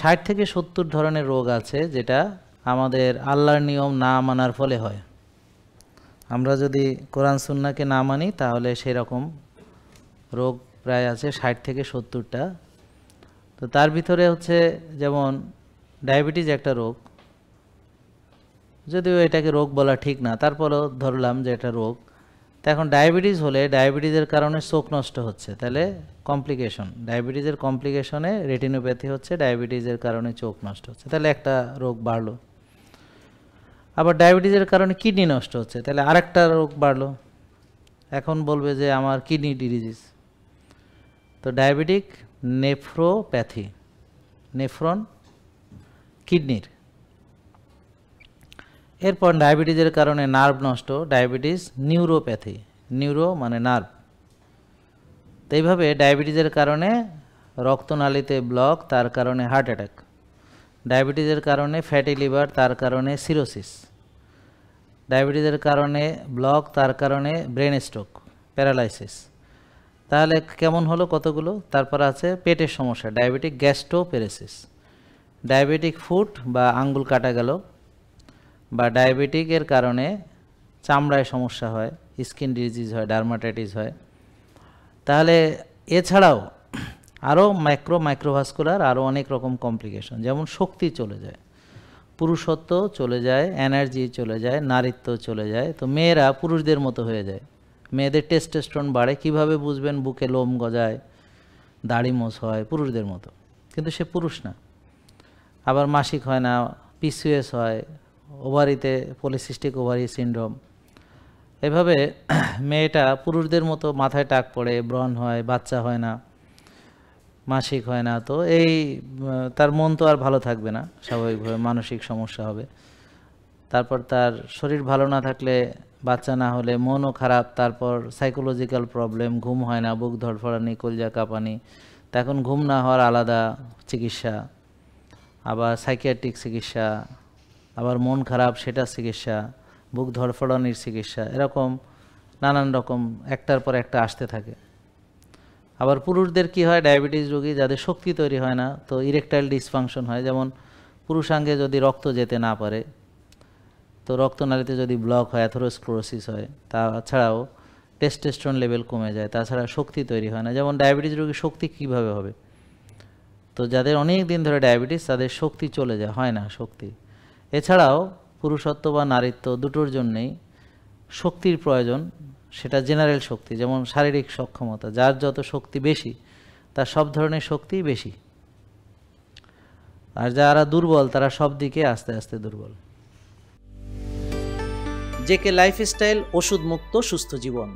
60 থেকে 70 ধরনের রোগ আছে যেটা আমাদের আল্লাহর নিয়ম না মানার ফলে হয়। আমরা যদি কোরআন সুন্নাহকে না মানি তাহলে সেরকম রোগ প্রায় আছে 60 থেকে 70টা। তো তার ভিতরে হচ্ছে যেমন ডায়াবেটিস একটা রোগ, যদিও এটাকে রোগ বলা ঠিক না, তারপরেও ধরলাম যে এটা রোগ। তো এখন ডায়াবেটিস হলে ডায়াবেটিসের কারণে চোখ নষ্ট হচ্ছে, তাহলে কমপ্লিকেশন, ডায়াবেটিসের কমপ্লিকেশনে রেটিনোপ্যাথি হচ্ছে, ডায়াবেটিসের কারণে চোখ নষ্ট হচ্ছে, তাহলে একটা রোগ বাড়লো। আবার ডায়াবেটিসের কারণে কিডনি নষ্ট হচ্ছে, তাহলে আরেকটা রোগ বাড়লো। এখন বলবে যে আমার কিডনি ডিজিজ। তো ডায়াবেটিক নেফ্রোপ্যাথি, নেফ্রন কিডনির। এরপর ডায়াবেটিসের কারণে নার্ভ নষ্ট, ডায়াবেটিস নিউরোপ্যাথি, নিউরো মানে নার্ভ। তো এইভাবে ডায়াবেটিসের কারণে রক্তনালীতে ব্লক, তার কারণে হার্ট অ্যাটাক। ডায়াবেটিসের কারণে ফ্যাটি লিভার, তার কারণে সিরোসিস। ডায়াবেটিসের কারণে ব্লক, তার কারণে ব্রেন স্ট্রোক, প্যারালাইসিস। তাহলে কেমন হলো কতগুলো? তারপর আছে পেটের সমস্যা, ডায়াবেটিক গ্যাস্ট্রোপ্যারেসিস। ডায়াবেটিক ফুট বা আঙ্গুল কাটা গেল, বা ডায়াবেটিকের কারণে চামড়ায় সমস্যা হয়, স্কিন ডিজিজ হয়, ডার্মাটাইটিস হয়। তাহলে এছাড়াও আরও মাইক্রোভাস্কুলার আরও অনেক রকম কমপ্লিকেশন, যেমন শক্তি চলে যায়, পুরুষত্ব চলে যায়, এনার্জি চলে যায়, নারীত্ব চলে যায়। তো মেয়েরা পুরুষদের মতো হয়ে যায়, মেয়েদের টেস্টোস্টেরন বাড়ে। কিভাবে বুঝবেন? বুকে লোম গজায়, দাড়ি মোছ হয় পুরুষদের মতো, কিন্তু সে পুরুষ না। আবার মাসিক হয় না, পিসিওএস হয়, ওভারিতে পলিসিস্টিক ওভারি সিনড্রোম। এভাবে মেয়েটা পুরুষদের মতো মাথায় টাক পড়ে, ব্রণ হয়, বাচ্চা হয় না, মাসিক হয় না। তো এই তার মন তো আর ভালো থাকবে না, স্বাভাবিকভাবে মানসিক সমস্যা হবে। তারপর তার শরীর ভালো না থাকলে, বাচ্চা না হলে মনও খারাপ, তারপর সাইকোলজিক্যাল প্রবলেম, ঘুম হয় না, বুক ধড়ফড়ানি, কলজা কাঁপানি। তা এখন ঘুম না হওয়ার আলাদা চিকিৎসা, আবার সাইকিয়াট্রিক চিকিৎসা, আবার মন খারাপ সেটার চিকিৎসা, বুক ধড়ফড়ানির চিকিৎসা, এরকম নানান রকম একটার পর একটা আসতে থাকে। আবার পুরুষদের কি হয়? ডায়াবেটিস রোগী যাদের শক্তি তৈরি হয় না, তো ইরেকটাইল ডিসফাংশন হয়। যেমন পুরুষাঙ্গে যদি রক্ত যেতে না পারে, তো রক্তনালীতে যদি ব্লক হয়, অ্যাথেরোস্ক্লেরোসিস হয়, তাছাড়াও টেস্টোস্টেরন লেভেল কমে যায়, তাছাড়া শক্তি তৈরি হয় না। যেমন ডায়াবেটিস রোগীর শক্তি কিভাবে হবে? তো যাদের অনেক দিন ধরে ডায়াবেটিস, তাদের শক্তি চলে যায়, হয় না শক্তি। এছাড়াও পুরুষত্ব বা নারীত্ব দুটোর জন্যেই শক্তির প্রয়োজন, সেটা জেনারেল শক্তি, যেমন শারীরিক সক্ষমতা। যার যত শক্তি বেশি, তার সব ধরনের শক্তি বেশি। আর যারা দুর্বল, তারা সব দিকে আস্তে আস্তে দুর্বল। জেকে লাইফস্টাইল, ওষুধ মুক্ত সুস্থ জীবন।